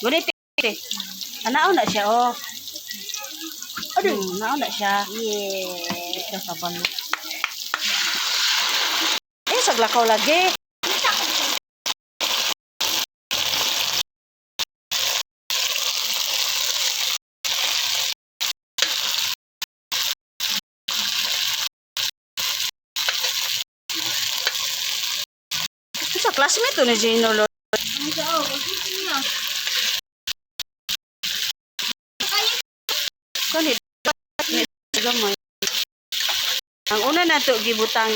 Gunit eh. Anao na siya, oh. Nao na siya. Yeah. Siya sa balo. Saglakaw lagi. Sa classmate to ni Gino Lord. Kanit gamay. Ang una na to gibutang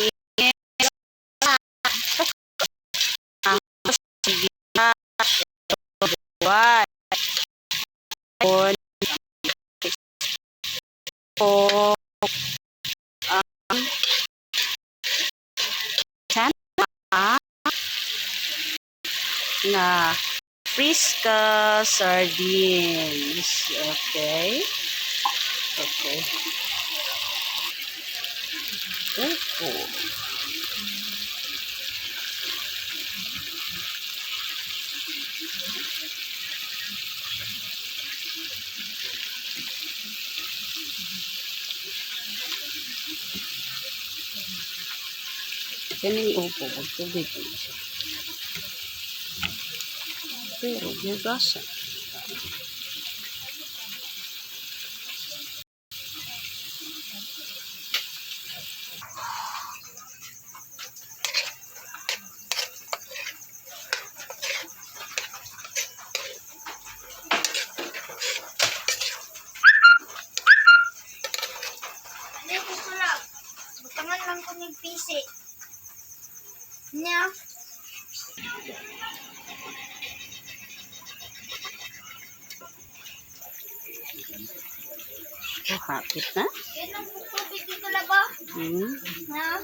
na Frisca sardines. Okay. Okay. Oh. Kaning upo, tubig siya. Pero gasa. Butangan lang ko ng pisi. Nya. Oh, hapit na. Yan ang tubig dito laba. Hmm. Na?